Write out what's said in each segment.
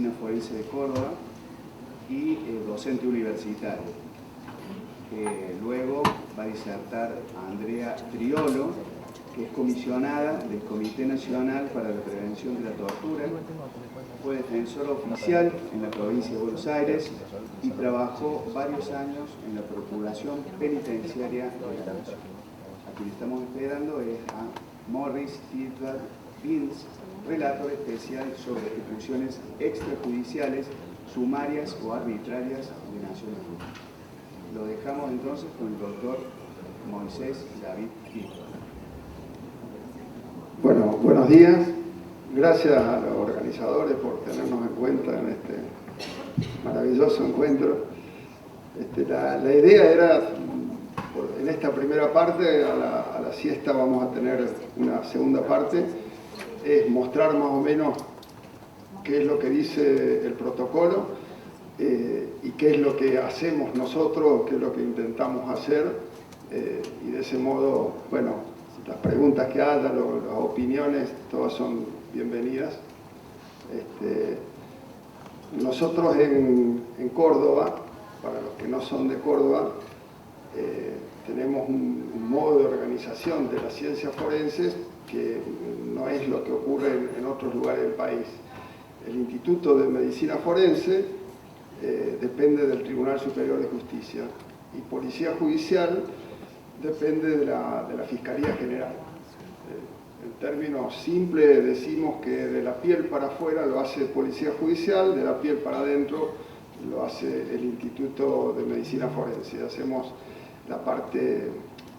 Medicina Forense de Córdoba y docente universitario. Luego va a disertar a Andrea Triolo, que es comisionada del Comité Nacional para la Prevención de la Tortura, fue defensora oficial en la provincia de Buenos Aires y trabajó varios años en la Procuración Penitenciaria de la Nación. A quien estamos esperando es a Morris Tidwell Vince, relator especial sobre ejecuciones extrajudiciales, sumarias o arbitrarias de Naciones Unidas. Lo dejamos entonces con el doctor Moisés David Tidwell. Bueno, buenos días. Gracias a los organizadores por tenernos en cuenta en este maravilloso encuentro. La idea era, en esta primera parte, a la siesta vamos a tener una segunda parte, es mostrar más o menos qué es lo que dice el protocolo y qué es lo que hacemos nosotros, qué es lo que intentamos hacer, y de ese modo, bueno, las preguntas que haya, las opiniones, todas son bienvenidas. Nosotros en Córdoba, para los que no son de Córdoba, tenemos un modo de organización de las ciencias forenses que no es lo que ocurre en otros lugares del país. El Instituto de Medicina Forense depende del Tribunal Superior de Justicia y Policía Judicial depende de la Fiscalía General. En términos simples decimos que de la piel para afuera lo hace Policía Judicial, de la piel para adentro lo hace el Instituto de Medicina Forense. Hacemos la parte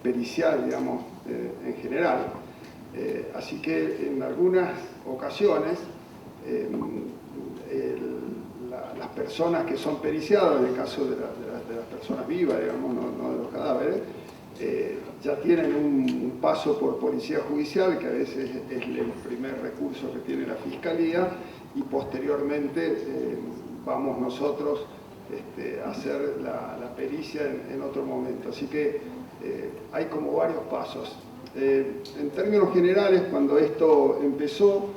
pericial, digamos, en general. Así que en algunas ocasiones las personas que son periciadas, en el caso de las personas vivas, digamos, no de los cadáveres, ya tienen un paso por Policía Judicial, que a veces es el primer recurso que tiene la Fiscalía, y posteriormente vamos nosotros a hacer la pericia en otro momento. Así que hay como varios pasos. En términos generales, cuando esto empezó,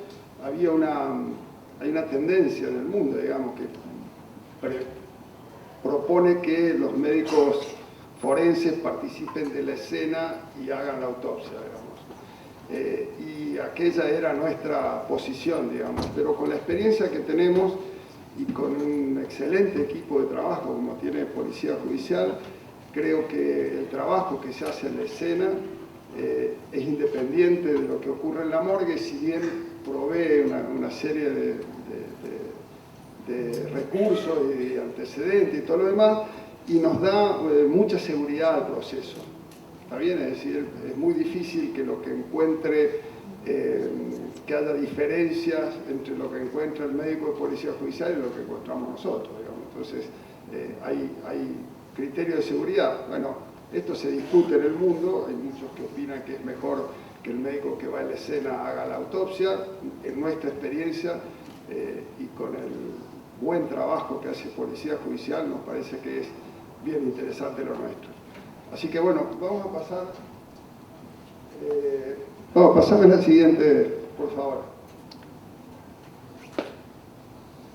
hay una tendencia en el mundo, digamos, que propone que los médicos forenses participen de la escena y hagan la autopsia, digamos. Y aquella era nuestra posición, digamos, pero con la experiencia que tenemos y con un excelente equipo de trabajo como tiene Policía Judicial, creo que el trabajo que se hace en la escena es independiente de lo que ocurre en la morgue, si bien provee una serie de recursos y antecedentes y todo lo demás, y nos da mucha seguridad al proceso. ¿Está bien? Es decir, es muy difícil que lo que encuentre, que haya diferencias entre lo que encuentra el médico de Policía Judicial y lo que encontramos nosotros, digamos. Entonces, hay criterios de seguridad. Bueno, esto se discute en el mundo, hay muchos que opinan que es mejor que el médico que va a la escena haga la autopsia. En nuestra experiencia y con el buen trabajo que hace Policía Judicial, nos parece que es bien interesante lo nuestro. Así que bueno, vamos a pasar. Pasame la siguiente, por favor.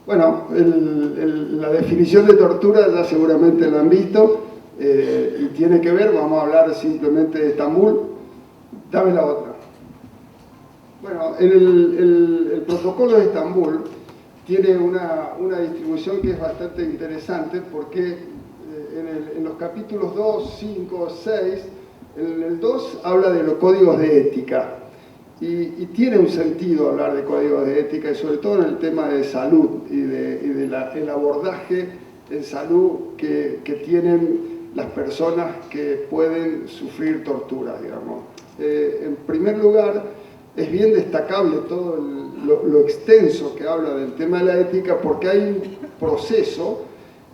Bueno, la definición de tortura ya seguramente lo han visto y tiene que ver, vamos a hablar simplemente de Estambul. Dame la otra. Bueno, el protocolo de Estambul tiene una distribución que es bastante interesante porque en los capítulos 2, 5, 6, en el 2 habla de los códigos de ética y tiene un sentido hablar de códigos de ética y sobre todo en el tema de salud y el abordaje en salud que tienen las personas que pueden sufrir tortura, digamos. En primer lugar, es bien destacable todo lo extenso que habla del tema de la ética porque hay un proceso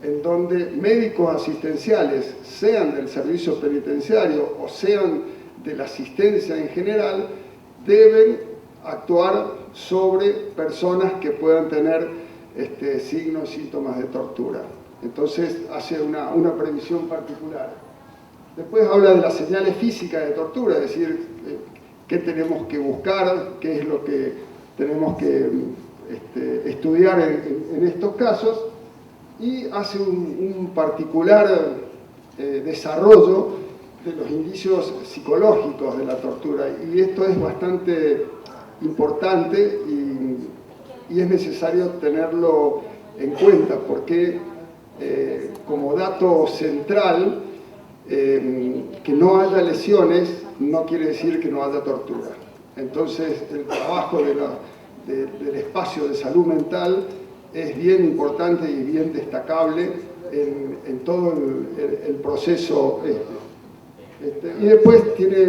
en donde médicos asistenciales, sean del servicio penitenciario o sean de la asistencia en general, deben actuar sobre personas que puedan tener signos y síntomas de tortura. Entonces hace una previsión particular. Después habla de las señales físicas de tortura, es decir, qué tenemos que buscar, qué es lo que tenemos que estudiar en estos casos, y hace un particular desarrollo de los indicios psicológicos de la tortura, y esto es bastante importante y es necesario tenerlo en cuenta, porque como dato central, que no haya lesiones no quiere decir que no haya tortura. Entonces el trabajo del espacio de salud mental es bien importante y bien destacable en todo el proceso. Y después tiene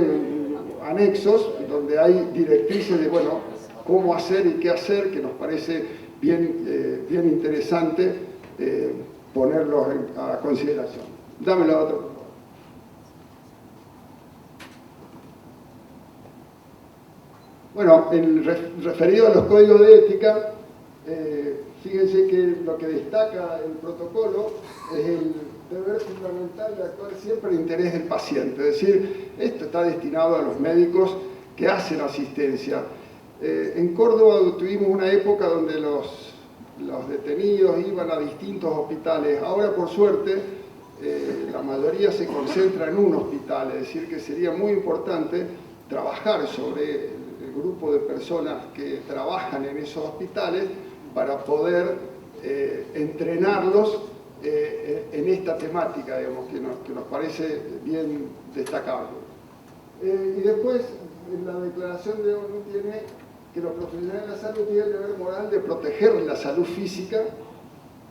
anexos donde hay directrices de, bueno, cómo hacer y qué hacer, que nos parece bien interesante ponerlos a consideración. Dame la otra, por favor. Bueno, referido a los códigos de ética, fíjense que lo que destaca el protocolo es el deber fundamental de actuar siempre en interés del paciente. Es decir, esto está destinado a los médicos que hacen asistencia. En Córdoba tuvimos una época donde los detenidos iban a distintos hospitales. Ahora, por suerte, la mayoría se concentra en un hospital. Es decir, que sería muy importante trabajar sobre el grupo de personas que trabajan en esos hospitales para poder entrenarlos en esta temática, digamos, que nos parece bien destacable. Y después, en la declaración de ONU tiene que los profesionales de la salud tienen el deber moral de proteger la salud física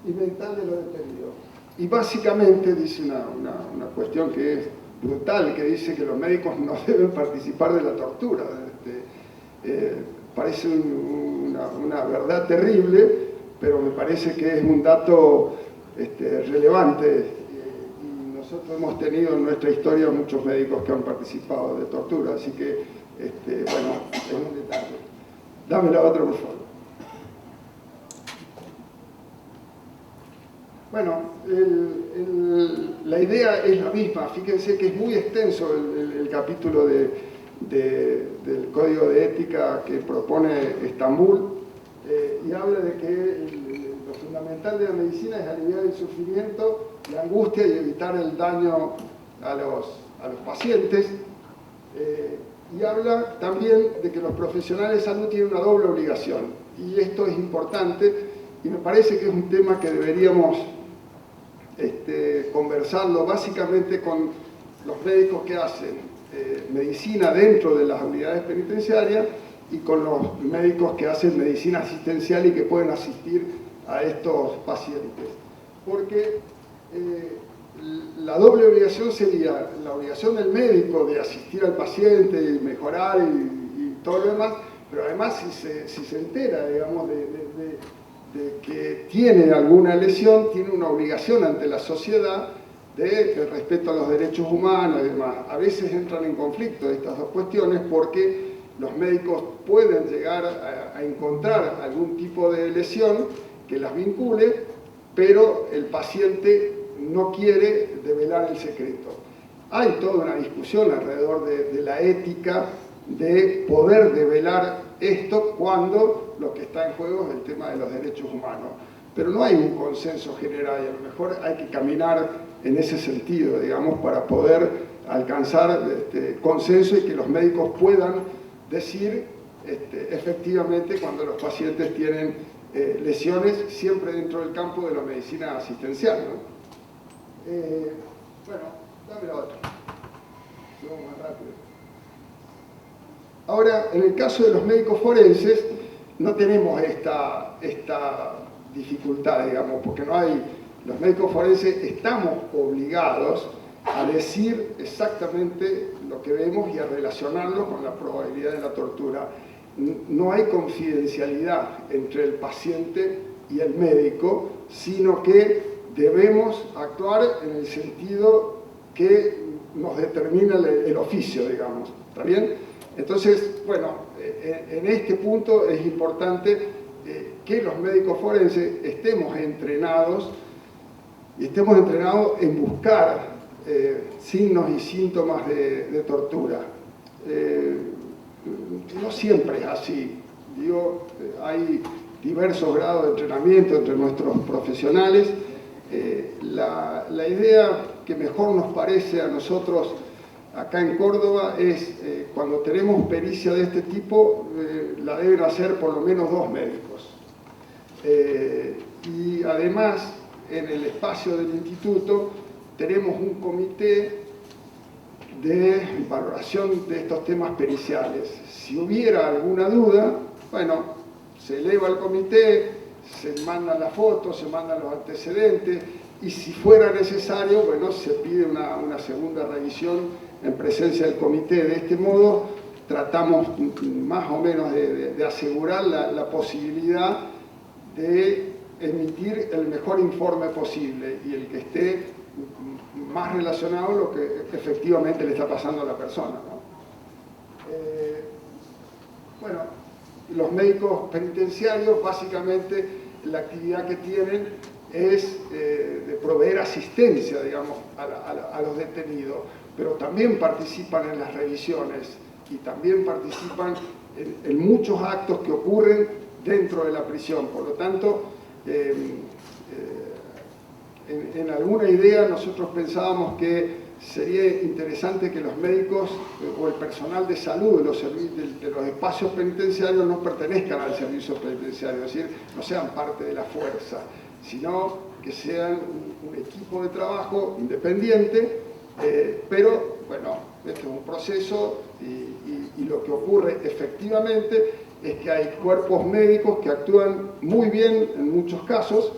y mental de los detenidos. Y básicamente dice una cuestión que es brutal, que dice que los médicos no deben participar de la tortura. Parece una verdad terrible, pero me parece que es un dato relevante, y nosotros hemos tenido en nuestra historia muchos médicos que han participado de tortura, así que, bueno, es un detalle. Dame la otra, por favor. Bueno, la idea es la misma. Fíjense que es muy extenso el capítulo del Código de Ética que propone Estambul, y habla de que lo fundamental de la medicina es aliviar el sufrimiento, la angustia y evitar el daño a los pacientes. Y habla también de que los profesionales de salud tienen una doble obligación, y esto es importante, y me parece que es un tema que deberíamos conversarlo básicamente con los médicos que hacen medicina dentro de las unidades penitenciarias y con los médicos que hacen medicina asistencial y que pueden asistir a estos pacientes. Porque la doble obligación sería la obligación del médico de asistir al paciente y mejorar y todo lo demás, pero además si se entera, digamos, de que tiene alguna lesión, tiene una obligación ante la sociedad de respeto a los derechos humanos y demás. A veces entran en conflicto estas dos cuestiones porque los médicos pueden llegar a encontrar algún tipo de lesión que las vincule, pero el paciente no quiere develar el secreto. Hay toda una discusión alrededor de la ética de poder develar esto cuando lo que está en juego es el tema de los derechos humanos. Pero no hay un consenso general y a lo mejor hay que caminar en ese sentido, digamos, para poder alcanzar consenso y que los médicos puedan decir efectivamente cuando los pacientes tienen lesiones, siempre dentro del campo de la medicina asistencial, ¿no? Bueno, dame la otra. Vamos más rápido. Ahora, en el caso de los médicos forenses, no tenemos esta dificultad, digamos, porque no hay... Los médicos forenses estamos obligados a decir exactamente lo que vemos y a relacionarlo con la probabilidad de la tortura. No hay confidencialidad entre el paciente y el médico, sino que debemos actuar en el sentido que nos determina el oficio, digamos. ¿Está bien? Entonces, bueno, en este punto es importante que los médicos forenses estemos entrenados en buscar signos y síntomas de tortura. No siempre es así. Digo, hay diversos grados de entrenamiento entre nuestros profesionales. La idea que mejor nos parece a nosotros acá en Córdoba es, cuando tenemos pericia de este tipo, la deben hacer por lo menos 2 médicos. Y además, en el espacio del instituto, tenemos un comité de valoración de estos temas periciales. Si hubiera alguna duda, bueno, se eleva al comité, se mandan las fotos, se mandan los antecedentes, y si fuera necesario, bueno, se pide una segunda revisión en presencia del comité. De este modo, tratamos más o menos de asegurar la posibilidad de emitir el mejor informe posible y el que esté más relacionado a lo que efectivamente le está pasando a la persona, ¿no? Bueno, los médicos penitenciarios, básicamente, la actividad que tienen es de proveer asistencia, digamos, a los detenidos, pero también participan en las revisiones y también participan en muchos actos que ocurren dentro de la prisión. Por lo tanto, en alguna idea nosotros pensábamos que sería interesante que los médicos o el personal de salud de los espacios penitenciarios no pertenezcan al servicio penitenciario, es decir, no sean parte de la fuerza, sino que sean un equipo de trabajo independiente, pero bueno, este es un proceso y lo que ocurre efectivamente es que hay cuerpos médicos que actúan muy bien en muchos casos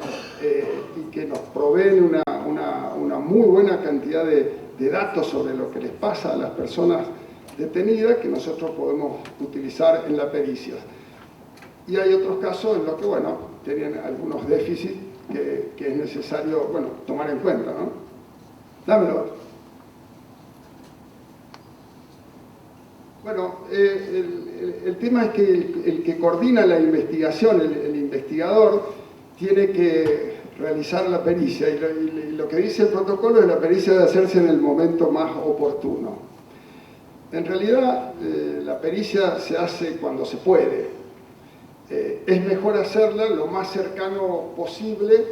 y que nos proveen una muy buena cantidad de datos sobre lo que les pasa a las personas detenidas que nosotros podemos utilizar en la pericia. Y hay otros casos en los que, bueno, tienen algunos déficits que es necesario, bueno, tomar en cuenta, ¿no? Dámelo. Bueno, el tema es que el que coordina la investigación, el investigador, tiene que realizar la pericia y lo que dice el protocolo es la pericia de hacerse en el momento más oportuno. En realidad, la pericia se hace cuando se puede. Es mejor hacerla lo más cercano posible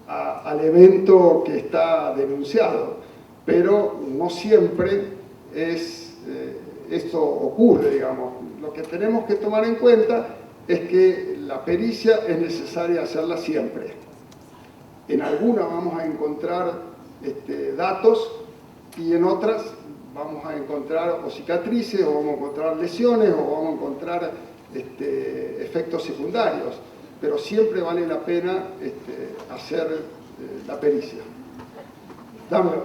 al evento que está denunciado, pero no siempre esto ocurre, digamos. Lo que tenemos que tomar en cuenta es que la pericia es necesaria hacerla siempre. En algunas vamos a encontrar datos y en otras vamos a encontrar o cicatrices, o vamos a encontrar lesiones, o vamos a encontrar efectos secundarios, pero siempre vale la pena hacer la pericia. Dámelo.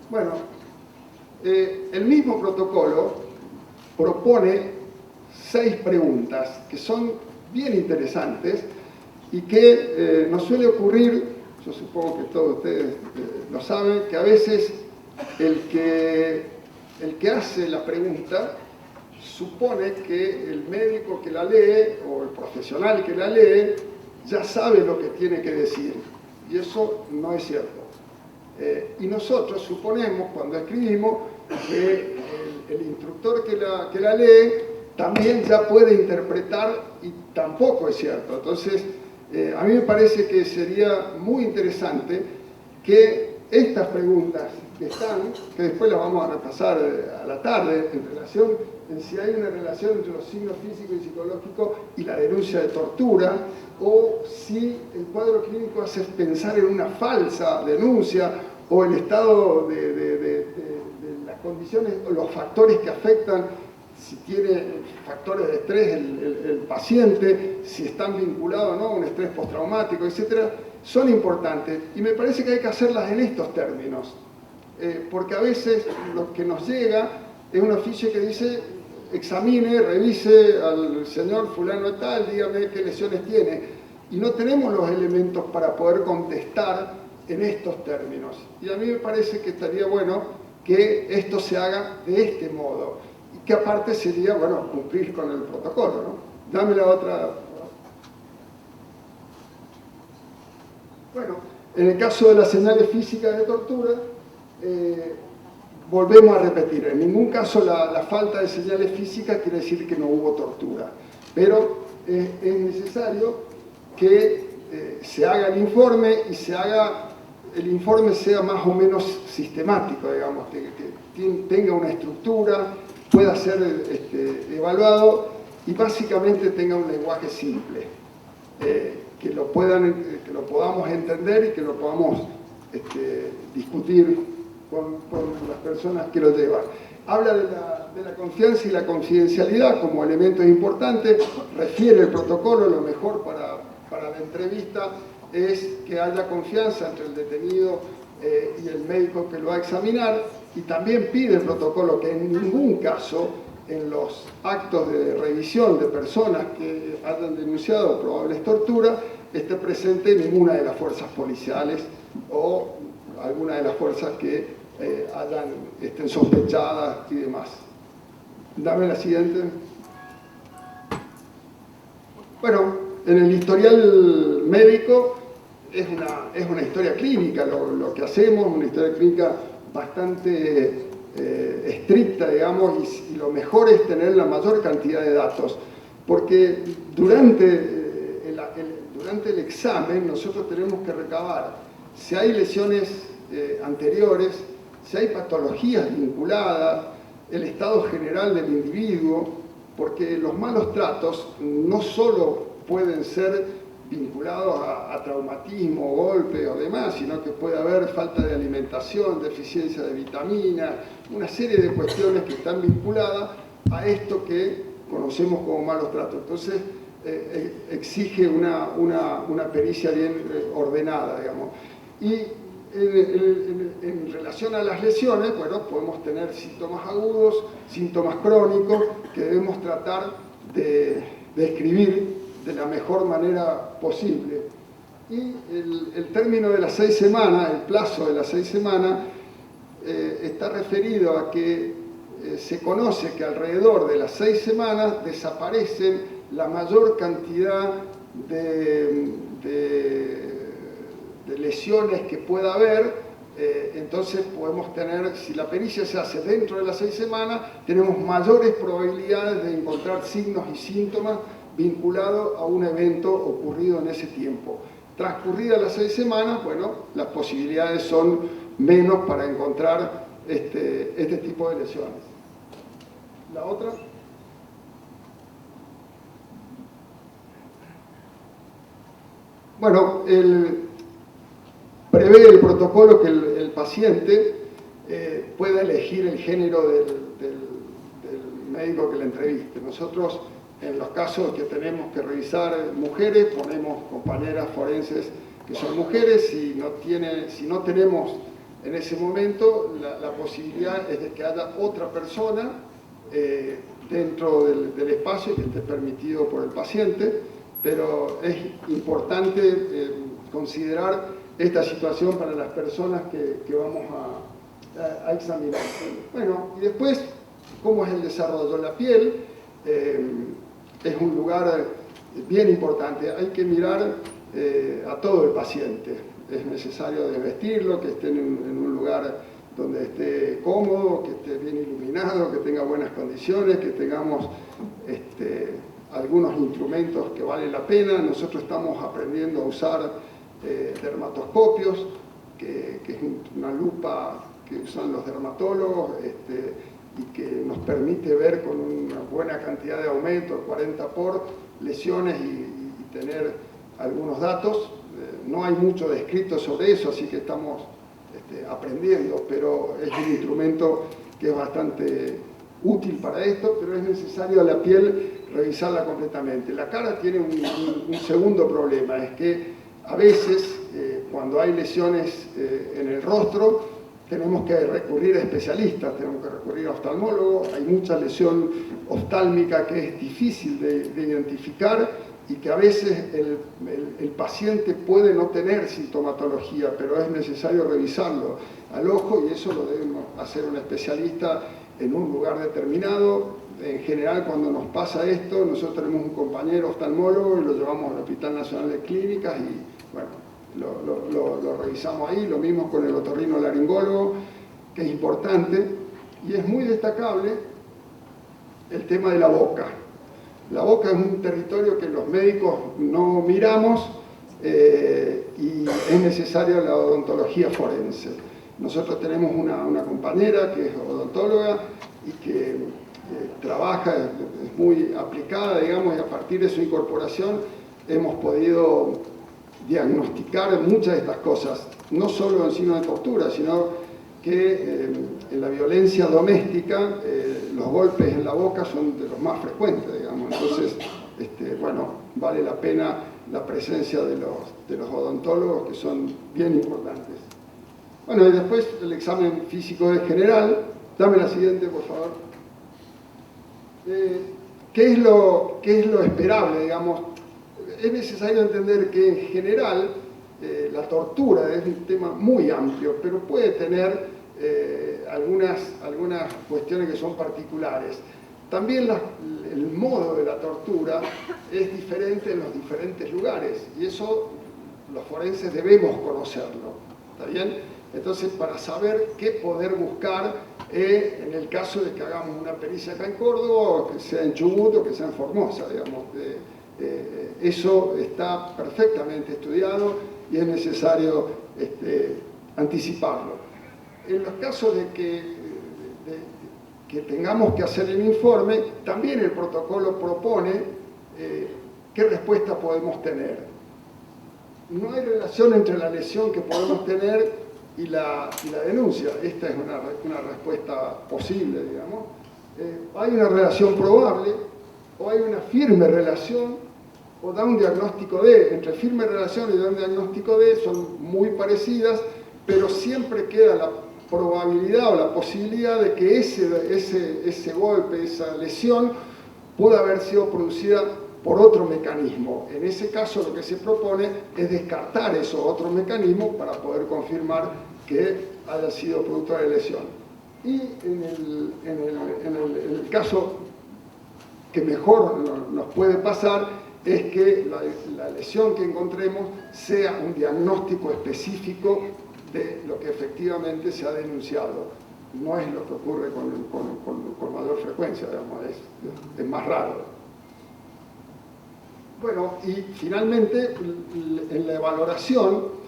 Bueno, el mismo protocolo propone 6 preguntas que son bien interesantes y que nos suele ocurrir, yo supongo que todos ustedes lo saben, que a veces el que hace la pregunta supone que el médico que la lee o el profesional que la lee ya sabe lo que tiene que decir, y eso no es cierto. Y nosotros suponemos, cuando escribimos, que el instructor que la lee también ya puede interpretar, y tampoco es cierto. Entonces, a mí me parece que sería muy interesante que estas preguntas que están, que después las vamos a repasar a la tarde, en si hay una relación entre los signos físicos y psicológicos y la denuncia de tortura, o si el cuadro clínico hace pensar en una falsa denuncia, o el estado de las condiciones, o los factores que afectan, si tiene factores de estrés el paciente, si están vinculados o no a un estrés postraumático, etc., son importantes. Y me parece que hay que hacerlas en estos términos, porque a veces lo que nos llega es un oficio que dice: examine, revise al señor fulano de tal, dígame qué lesiones tiene. Y no tenemos los elementos para poder contestar en estos términos. Y a mí me parece que estaría bueno que esto se haga de este modo. Y que aparte sería, bueno, cumplir con el protocolo, ¿no? Dame la otra. Bueno, en el caso de las señales físicas de tortura, volvemos a repetir, en ningún caso la falta de señales físicas quiere decir que no hubo tortura, pero es necesario que se haga el informe y el informe sea más o menos sistemático, digamos, que tenga una estructura, pueda ser evaluado y básicamente tenga un lenguaje simple, que lo podamos entender y que lo podamos discutir con las personas que lo llevan. Habla de la confianza y la confidencialidad como elementos importantes, refiere el protocolo, lo mejor para la entrevista es que haya confianza entre el detenido y el médico que lo va a examinar, y también pide el protocolo que en ningún caso en los actos de revisión de personas que hayan denunciado probables torturas esté presente ninguna de las fuerzas policiales o alguna de las fuerzas que estén sospechadas y demás. Dame la siguiente. Bueno, en el historial médico es una historia clínica lo que hacemos, una historia clínica bastante estricta, digamos, y lo mejor es tener la mayor cantidad de datos, porque durante el examen nosotros tenemos que recabar si hay lesiones anteriores, si hay patologías vinculadas, el estado general del individuo, porque los malos tratos no solo pueden ser vinculados a traumatismo, golpe o demás, sino que puede haber falta de alimentación, deficiencia de vitaminas, una serie de cuestiones que están vinculadas a esto que conocemos como malos tratos. Entonces, exige una pericia bien ordenada, digamos. Y en relación a las lesiones, bueno, podemos tener síntomas agudos, síntomas crónicos, que debemos tratar de describir de la mejor manera posible. Y el término de las 6 semanas, el plazo de las 6 semanas, está referido a que se conoce que alrededor de las 6 semanas desaparecen la mayor cantidad de lesiones que pueda haber. Entonces podemos tener, si la pericia se hace dentro de las 6 semanas, tenemos mayores probabilidades de encontrar signos y síntomas vinculados a un evento ocurrido en ese tiempo. Transcurridas las 6 semanas, bueno, las posibilidades son menos para encontrar este tipo de lesiones. La otra. Bueno, prevé el protocolo que el paciente pueda elegir el género del médico que le entreviste. Nosotros, en los casos que tenemos que revisar mujeres, ponemos compañeras forenses que son mujeres. Si no tenemos en ese momento, la posibilidad es de que haya otra persona dentro del espacio que esté permitido por el paciente, pero es importante considerar esta situación para las personas que vamos a examinar. Bueno, y después, ¿cómo es el desarrollo? La piel es un lugar bien importante. Hay que mirar a todo el paciente. Es necesario desvestirlo, que esté en un lugar donde esté cómodo, que esté bien iluminado, que tenga buenas condiciones, que tengamos algunos instrumentos que valen la pena. Nosotros estamos aprendiendo a usar dermatoscopios, que es una lupa que usan los dermatólogos y que nos permite ver con una buena cantidad de aumento, 40 por lesiones y tener algunos datos. No hay mucho descrito sobre eso, así que estamos aprendiendo, pero es un instrumento que es bastante útil para esto, pero es necesario a la piel revisarla completamente. La cara tiene un segundo problema, es que a veces cuando hay lesiones en el rostro tenemos que recurrir a especialistas, tenemos que recurrir a oftalmólogos. Hay mucha lesión oftálmica que es difícil de identificar y que a veces el paciente puede no tener sintomatología, pero es necesario revisarlo al ojo, y eso lo debemos hacer un especialista en un lugar determinado. En general, cuando nos pasa esto, nosotros tenemos un compañero oftalmólogo y lo llevamos al Hospital Nacional de Clínicas y, bueno, lo revisamos ahí. Lo mismo con el otorrinolaringólogo, que es importante, y es muy destacable el tema de la boca. La boca es un territorio que los médicos no miramos y es necesaria la odontología forense. Nosotros tenemos una compañera que es odontóloga y que trabaja, es muy aplicada, digamos, y a partir de su incorporación hemos podido diagnosticar muchas de estas cosas, no solo en signos de tortura, sino que en la violencia doméstica los golpes en la boca son de los más frecuentes, digamos. Entonces, bueno, vale la pena la presencia de los odontólogos, que son bien importantes. Bueno, y después el examen físico es general. Dame la siguiente, por favor. ¿Qué es lo esperable, digamos? Es necesario entender que en general la tortura es un tema muy amplio, pero puede tener algunas cuestiones que son particulares. También el modo de la tortura es diferente en los diferentes lugares, y eso los forenses debemos conocerlo, ¿está bien? Entonces, para saber qué poder buscar en el caso de que hagamos una pericia acá en Córdoba, o que sea en Chubut, o que sea en Formosa, digamos. Eso está perfectamente estudiado y es necesario anticiparlo. En los casos de que tengamos que hacer el informe, también el protocolo propone qué respuesta podemos tener. No hay relación entre la lesión que podemos tener y la denuncia. Esta es una respuesta posible, digamos. Hay una relación probable, o hay una firme relación, o da un diagnóstico de. Entre firme relación y da un diagnóstico de son muy parecidas, pero siempre queda la probabilidad o la posibilidad de que ese golpe, esa lesión, pueda haber sido producida por otro mecanismo. En ese caso, lo que se propone es descartar esos otros mecanismos para poder confirmar que haya sido producto de lesión. Y en el caso que mejor nos puede pasar es que la lesión que encontremos sea un diagnóstico específico de lo que efectivamente se ha denunciado. No es lo que ocurre con mayor frecuencia, digamos, es más raro. Bueno, y finalmente, en la evaluación,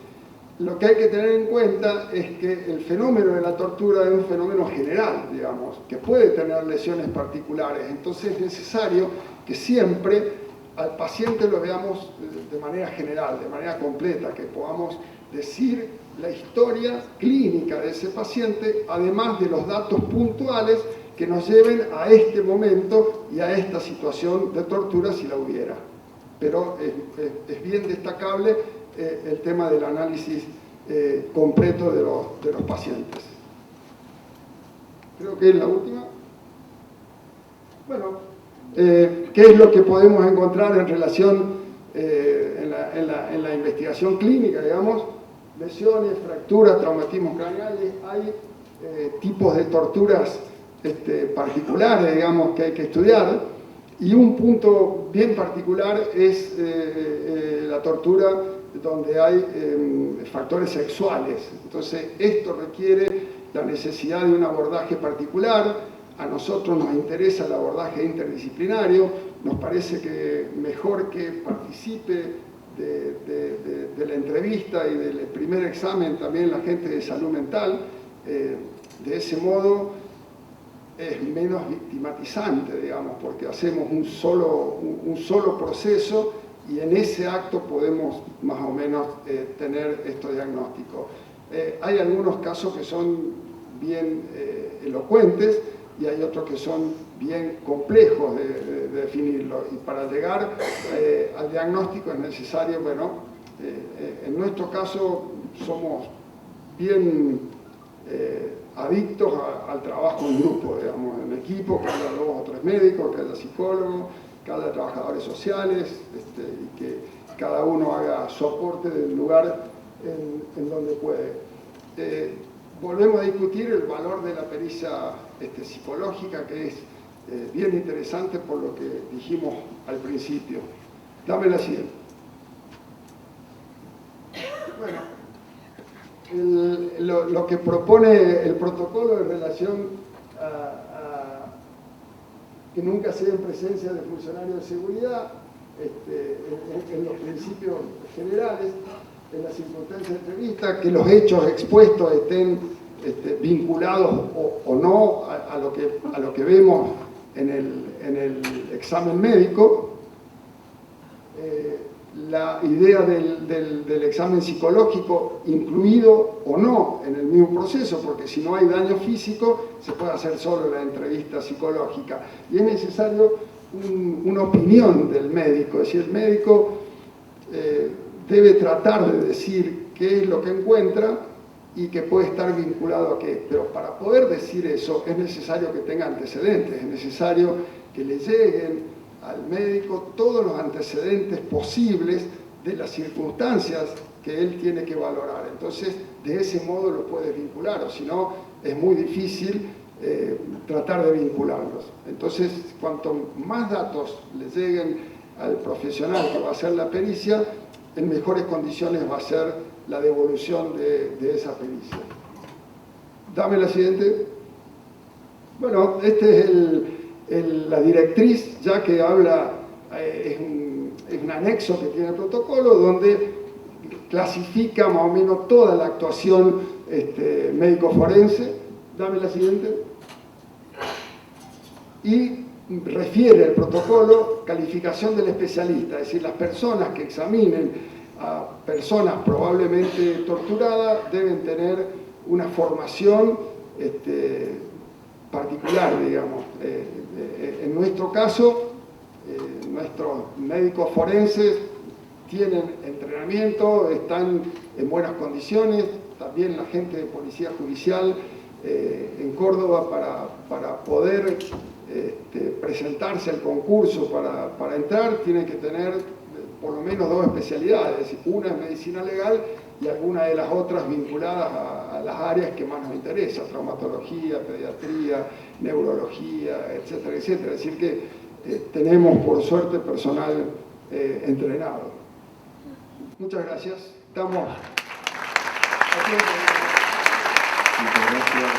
lo que hay que tener en cuenta es que el fenómeno de la tortura es un fenómeno general, digamos, que puede tener lesiones particulares. Entonces es necesario que siempre al paciente lo veamos de manera general, de manera completa, que podamos decir la historia clínica de ese paciente, además de los datos puntuales que nos lleven a este momento y a esta situación de tortura si la hubiera. Pero es bien destacable el tema del análisis completo de los pacientes. Creo que es la última. Bueno, ¿qué es lo que podemos encontrar en relación en la investigación clínica, digamos? Lesiones, fracturas, traumatismos craneales. Hay tipos de torturas particulares, digamos, que hay que estudiar. Y un punto bien particular es la tortura donde hay factores sexuales. Entonces, esto requiere la necesidad de un abordaje particular. A nosotros nos interesa el abordaje interdisciplinario. Nos parece que mejor que participe de la entrevista y del primer examen también la gente de salud mental. De ese modo es menos victimatizante, digamos, porque hacemos un solo proceso y en ese acto podemos más o menos tener estos diagnósticos. Hay algunos casos que son bien elocuentes y hay otros que son bien complejos de definirlo, y para llegar al diagnóstico es necesario, bueno, en nuestro caso somos bien adictos al trabajo en grupo, digamos, en equipo, que haya 2 o 3 médicos, que haya psicólogos, que haya trabajadores sociales, y que cada uno haga su aporte del lugar en donde puede. Volvemos a discutir el valor de la pericia psicológica, que es bien interesante por lo que dijimos al principio. Dame la siguiente. Bueno, lo que propone el protocolo en relación que nunca sea en presencia de funcionarios de seguridad, en los principios generales, en las circunstancias de entrevista, que los hechos expuestos estén vinculados o no a lo que vemos en el examen médico. La idea del examen psicológico incluido o no en el mismo proceso, porque si no hay daño físico se puede hacer solo la entrevista psicológica y es necesario una opinión del médico, es decir, el médico debe tratar de decir qué es lo que encuentra y que puede estar vinculado a qué, pero para poder decir eso es necesario que tenga antecedentes, es necesario que le lleguen al médico todos los antecedentes posibles de las circunstancias que él tiene que valorar. Entonces, de ese modo lo puede vincular, o si no, es muy difícil tratar de vincularlos. Entonces, cuanto más datos le lleguen al profesional que va a hacer la pericia, en mejores condiciones va a ser la devolución de esa pericia. Dame la siguiente. Bueno, este es la directriz, ya que habla, es un anexo que tiene el protocolo, donde clasifica más o menos toda la actuación médico-forense. Dame la siguiente. Y refiere el protocolo calificación del especialista, es decir, las personas que examinen a personas probablemente torturadas deben tener una formación particular, digamos. En nuestro caso, nuestros médicos forenses tienen entrenamiento, están en buenas condiciones, también la gente de Policía Judicial en Córdoba para poder presentarse al concurso para entrar, tienen que tener por lo menos 2 especialidades, una es medicina legal y alguna de las otras vinculadas a las áreas que más nos interesa, traumatología, pediatría, neurología, etcétera, etcétera. Es decir que tenemos por suerte personal entrenado. Muchas gracias. Estamos... Muchas gracias.